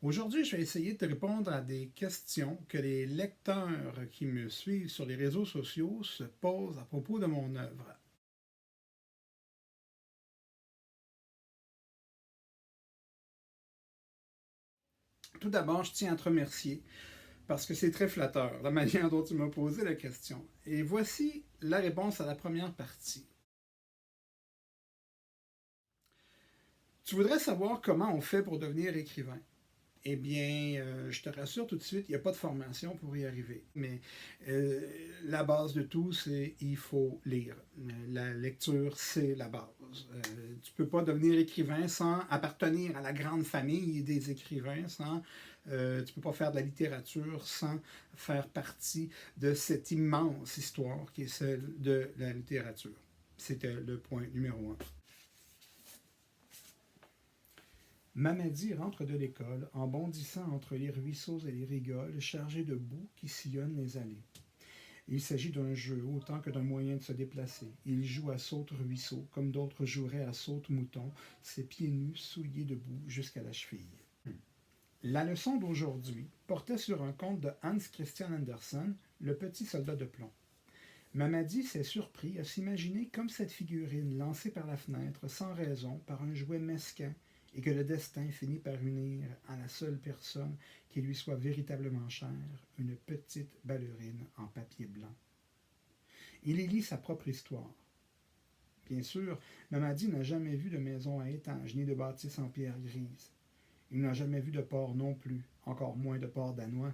Aujourd'hui, je vais essayer de répondre à des questions que les lecteurs qui me suivent sur les réseaux sociaux se posent à propos de mon œuvre. Tout d'abord, je tiens à te remercier parce que c'est très flatteur la manière dont tu m'as posé la question. Et voici la réponse à la première partie. Tu voudrais savoir comment on fait pour devenir écrivain. Eh bien, je te rassure tout de suite, il n'y a pas de formation pour y arriver. Mais la base de tout, c'est il faut lire. La lecture, c'est la base. Tu ne peux pas devenir écrivain sans appartenir à la grande famille des écrivains, tu ne peux pas faire de la littérature sans faire partie de cette immense histoire qui est celle de la littérature. C'était le point numéro un. Mamadi rentre de l'école en bondissant entre les ruisseaux et les rigoles chargés de boue qui sillonnent les allées. Il s'agit d'un jeu autant que d'un moyen de se déplacer. Il joue à saute-ruisseau comme d'autres joueraient à saute-mouton, ses pieds nus souillés de boue jusqu'à la cheville. La leçon d'aujourd'hui portait sur un conte de Hans Christian Andersen, Le petit soldat de plomb. Mamadi s'est surpris à s'imaginer comme cette figurine lancée par la fenêtre sans raison par un jouet mesquin et que le destin finit par unir à la seule personne qui lui soit véritablement chère, une petite ballerine en papier blanc. Il y lit sa propre histoire. Bien sûr, Mamadi n'a jamais vu de maison à étages ni de bâtisse en pierre grise. Il n'a jamais vu de port non plus, encore moins de port danois.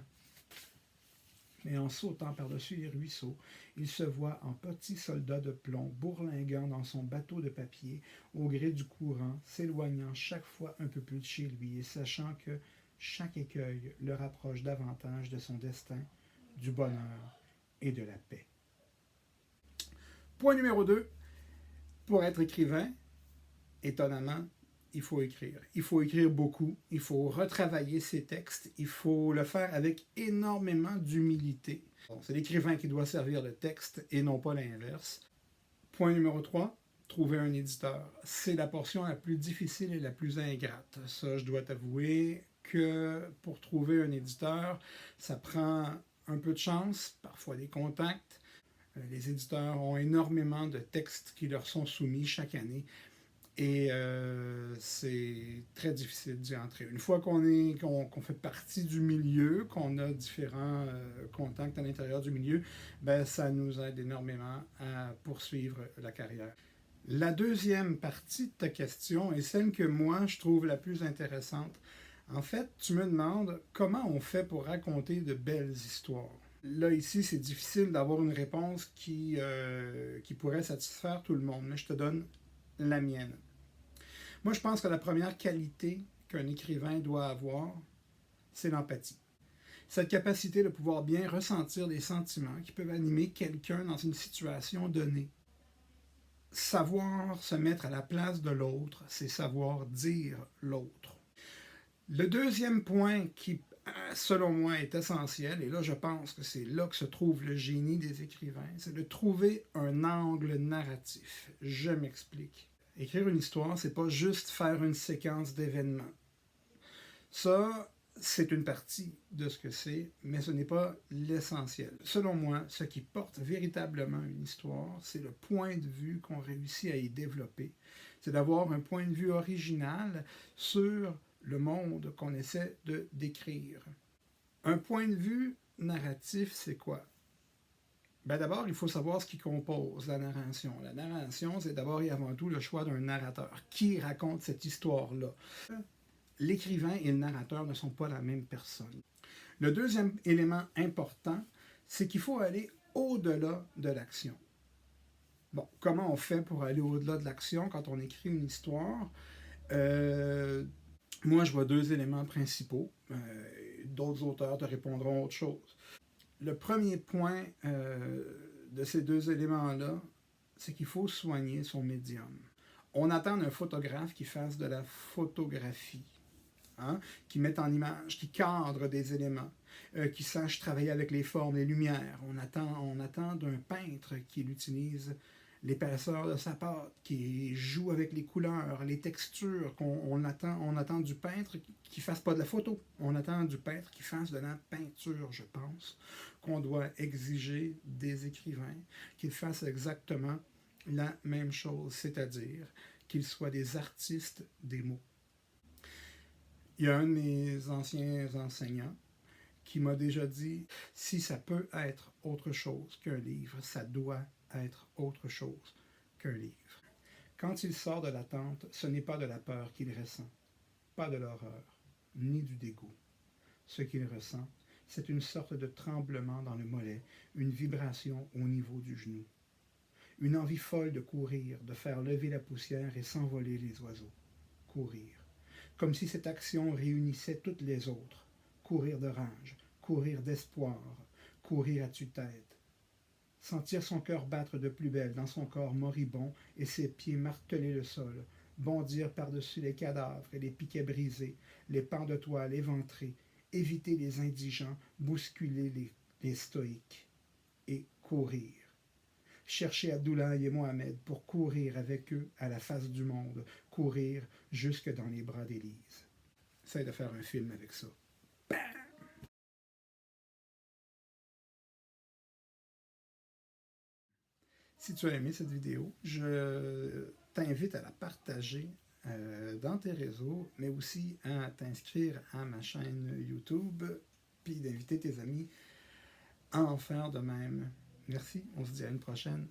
Mais en sautant par-dessus les ruisseaux, il se voit en petit soldat de plomb bourlinguant dans son bateau de papier au gré du courant, s'éloignant chaque fois un peu plus de chez lui et sachant que chaque écueil le rapproche davantage de son destin, du bonheur et de la paix. Point numéro 2. Pour être écrivain, étonnamment, il faut écrire. Il faut écrire beaucoup, il faut retravailler ses textes, il faut le faire avec énormément d'humilité. Bon, c'est l'écrivain qui doit servir le texte et non pas l'inverse. Point numéro 3, trouver un éditeur. C'est la portion la plus difficile et la plus ingrate. Ça, je dois t'avouer que pour trouver un éditeur, ça prend un peu de chance, parfois des contacts. Les éditeurs ont énormément de textes qui leur sont soumis chaque année. Et c'est très difficile d'y entrer. Une fois qu'on fait partie du milieu, qu'on a différents contacts à l'intérieur du milieu, ben, ça nous aide énormément à poursuivre la carrière. La deuxième partie de ta question est celle que moi, je trouve la plus intéressante. En fait, tu me demandes comment on fait pour raconter de belles histoires. Là, ici, c'est difficile d'avoir une réponse qui pourrait satisfaire tout le monde, mais je te donne la mienne. Moi, je pense que la première qualité qu'un écrivain doit avoir, c'est l'empathie. Cette capacité de pouvoir bien ressentir les sentiments qui peuvent animer quelqu'un dans une situation donnée. Savoir se mettre à la place de l'autre, c'est savoir dire l'autre. Le deuxième point qui, selon moi, est essentiel, et là je pense que c'est là que se trouve le génie des écrivains, c'est de trouver un angle narratif. Je m'explique. Écrire une histoire, c'est pas juste faire une séquence d'événements. Ça, c'est une partie de ce que c'est, mais ce n'est pas l'essentiel. Selon moi, ce qui porte véritablement une histoire, c'est le point de vue qu'on réussit à y développer. C'est d'avoir un point de vue original sur le monde qu'on essaie de décrire. Un point de vue narratif, c'est quoi? Ben d'abord, il faut savoir ce qui compose la narration. La narration, c'est d'abord et avant tout le choix d'un narrateur. Qui raconte cette histoire-là? L'écrivain et le narrateur ne sont pas la même personne. Le deuxième élément important, c'est qu'il faut aller au-delà de l'action. Bon, comment on fait pour aller au-delà de l'action quand on écrit une histoire? Moi, je vois deux éléments principaux. D'autres auteurs te répondront autre chose. Le premier point de ces deux éléments-là, c'est qu'il faut soigner son médium. On attend d'un photographe qui fasse de la photographie, qui mette en image, qui cadre des éléments, qui sache travailler avec les formes, les lumières. On attend d'un peintre qui utilise l'épaisseur de sa pâte, qui joue avec les couleurs, les textures, on attend du peintre qui ne fasse pas de la photo, on attend du peintre qui fasse de la peinture, je pense, qu'on doit exiger des écrivains, qu'ils fassent exactement la même chose, c'est-à-dire qu'ils soient des artistes des mots. Il y a un de mes anciens enseignants qui m'a déjà dit, si ça peut être autre chose qu'un livre, ça doit être autre chose qu'un livre. Quand il sort de la tente, ce n'est pas de la peur qu'il ressent, pas de l'horreur, ni du dégoût. Ce qu'il ressent, c'est une sorte de tremblement dans le mollet, une vibration au niveau du genou. Une envie folle de courir, de faire lever la poussière et s'envoler les oiseaux. Courir. Comme si cette action réunissait toutes les autres. Courir de rage, courir d'espoir, courir à tue-tête. Sentir son cœur battre de plus belle dans son corps moribond et ses pieds marteler le sol, bondir par-dessus les cadavres et les piquets brisés, les pans de toile éventrés, éviter les indigents, bousculer les stoïques et courir. Chercher Abdoulaye et Mohamed pour courir avec eux à la face du monde, courir jusque dans les bras d'Élise. Essaye de faire un film avec ça. Si tu as aimé cette vidéo, je t'invite à la partager dans tes réseaux, mais aussi à t'inscrire à ma chaîne YouTube, puis d'inviter tes amis à en faire de même. Merci, on se dit à une prochaine.